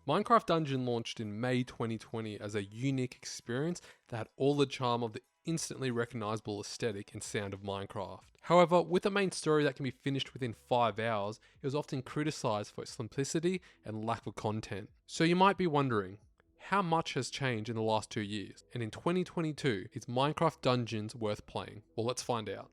Minecraft Dungeon launched in May 2020 as a unique experience that had all the charm of the instantly recognizable aesthetic and sound of Minecraft. However, with a main story that can be finished within 5 hours, it was often criticized for its simplicity and lack of content. So you might be wondering, how much has changed in the last 2 years? And in 2022, is Minecraft Dungeons worth playing? Well, let's find out.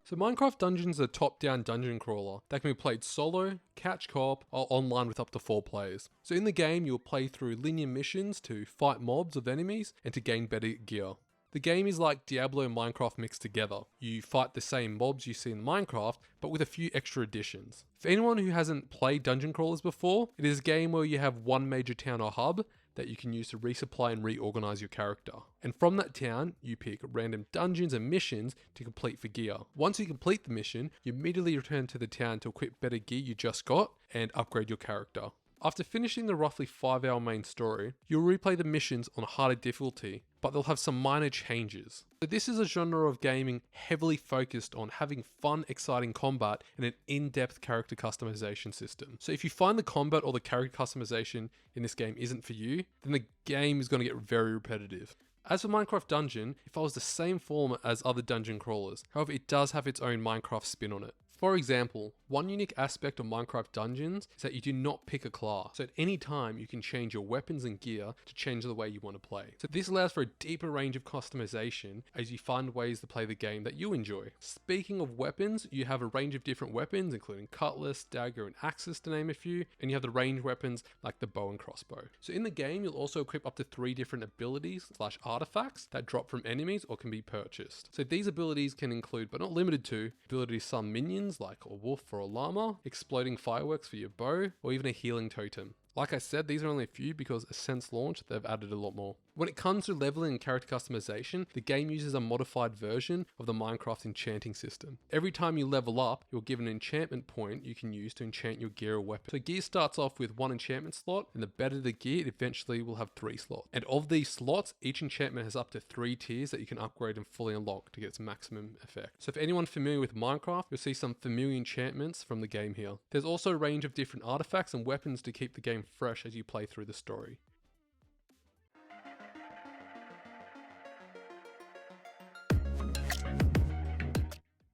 So Minecraft Dungeons is a top-down dungeon crawler that can be played solo, couch co-op, or online with up to 4 players. So in the game, you'll play through linear missions to fight mobs of enemies and to gain better gear. The game is like Diablo and Minecraft mixed together. You fight the same mobs you see in Minecraft, but with a few extra additions. For anyone who hasn't played dungeon crawlers before, it is a game where you have one major town or hub that you can use to resupply and reorganize your character. And from that town, you pick random dungeons and missions to complete for gear. Once you complete the mission, you immediately return to the town to equip better gear you just got and upgrade your character. After finishing the roughly 5-hour main story, you'll replay the missions on harder difficulty, but they'll have some minor changes. So this is a genre of gaming heavily focused on having fun, exciting combat and an in-depth character customization system. So if you find the combat or the character customization in this game isn't for you, then the game is going to get very repetitive. As for Minecraft Dungeon, it follows the same format as other dungeon crawlers, however it does have its own Minecraft spin on it. For example, one unique aspect of Minecraft Dungeons is that you do not pick a class, so at any time you can change your weapons and gear to change the way you want to play. So this allows for a deeper range of customization as you find ways to play the game that you enjoy. Speaking of weapons, you have a range of different weapons including cutlass, dagger and axes to name a few, and you have the ranged weapons like the bow and crossbow. So in the game you'll also equip up to 3 different abilities / artifacts that drop from enemies or can be purchased. So these abilities can include, but not limited to, ability to summon minions like a wolf or a llama, exploding fireworks for your bow, or even a healing totem. Like I said, these are only a few because since launch, they've added a lot more. When it comes to leveling and character customization, the game uses a modified version of the Minecraft enchanting system. Every time you level up, you're given an enchantment point you can use to enchant your gear or weapon. So gear starts off with 1 enchantment slot, and the better the gear, it eventually will have 3 slots. And of these slots, each enchantment has up to 3 tiers that you can upgrade and fully unlock to get its maximum effect. So for anyone familiar with Minecraft, you'll see some familiar enchantments from the game here. There's also a range of different artifacts and weapons to keep the game fresh as you play through the story.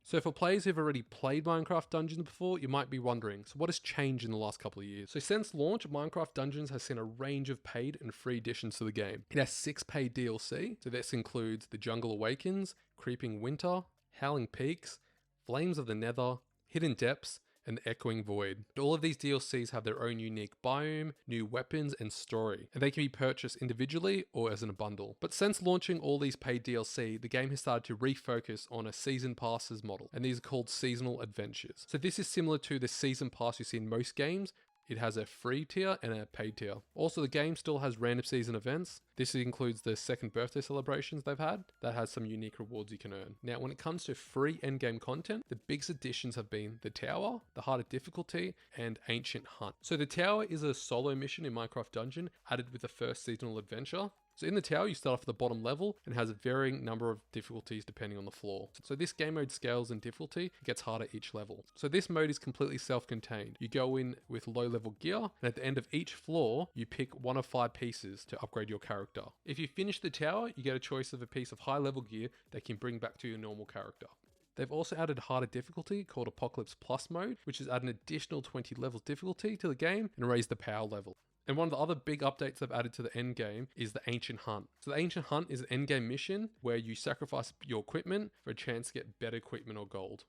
So for players who've already played Minecraft Dungeons before, you might be wondering, so what has changed in the last couple of years? So since launch, Minecraft Dungeons has seen a range of paid and free additions to the game. It has 6 paid DLC, so this includes The Jungle Awakens, Creeping Winter, Howling Peaks, Flames of the Nether, Hidden Depths, and the Echoing Void. All of these DLCs have their own unique biome, new weapons, and story, and they can be purchased individually or as in a bundle. But since launching all these paid DLC, the game has started to refocus on a season passes model, and these are called seasonal adventures. So this is similar to the season pass you see in most games. It has a free tier and a paid tier. Also, the game still has random season events. This includes the second birthday celebrations they've had that has some unique rewards you can earn. Now, when it comes to free endgame content, the biggest additions have been the tower, the harder difficulty, and ancient hunt. So the tower is a solo mission in Minecraft Dungeon added with the first seasonal adventure. So in the tower, you start off at the bottom level and has a varying number of difficulties depending on the floor. So this game mode scales in difficulty, it gets harder each level. So this mode is completely self-contained. You go in with low level gear, and at the end of each floor, you pick 1 of 5 pieces to upgrade your character. If you finish the tower, you get a choice of a piece of high level gear that can bring back to your normal character. They've also added harder difficulty called Apocalypse Plus mode, which has added an additional 20 levels difficulty to the game and raised the power level. And one of the other big updates they've added to the endgame is the Ancient Hunt. So the Ancient Hunt is an endgame mission where you sacrifice your equipment for a chance to get better equipment or gold.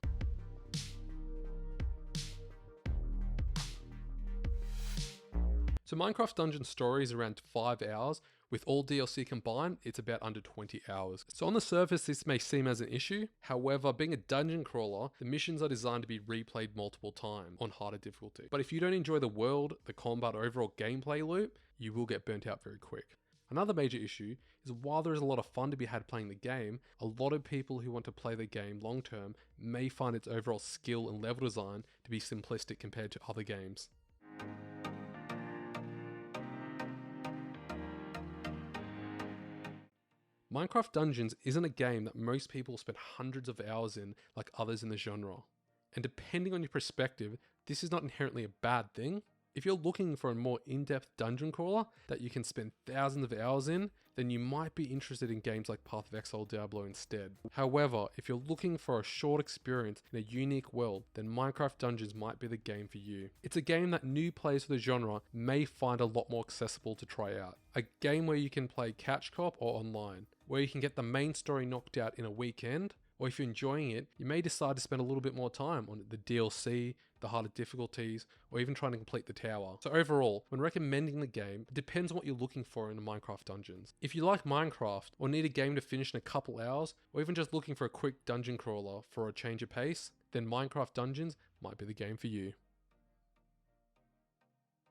So Minecraft Dungeon story is around 5 hours. With all DLC combined, it's about under 20 hours. So on the surface, this may seem as an issue. However, being a dungeon crawler, the missions are designed to be replayed multiple times on harder difficulty. But if you don't enjoy the world, the combat, or overall gameplay loop, you will get burnt out very quick. Another major issue is while there is a lot of fun to be had playing the game, a lot of people who want to play the game long term may find its overall skill and level design to be simplistic compared to other games. Minecraft Dungeons isn't a game that most people spend hundreds of hours in like others in the genre. And depending on your perspective, this is not inherently a bad thing. If you're looking for a more in-depth dungeon crawler that you can spend thousands of hours in, then you might be interested in games like Path of Exile Diablo instead. However, if you're looking for a short experience in a unique world, then Minecraft Dungeons might be the game for you. It's a game that new players of the genre may find a lot more accessible to try out. A game where you can play couch co-op or online, where you can get the main story knocked out in a weekend, or if you're enjoying it, you may decide to spend a little bit more time on the DLC, the harder difficulties, or even trying to complete the tower. So overall, when recommending the game, it depends on what you're looking for in the Minecraft Dungeons. If you like Minecraft, or need a game to finish in a couple hours, or even just looking for a quick dungeon crawler for a change of pace, then Minecraft Dungeons might be the game for you.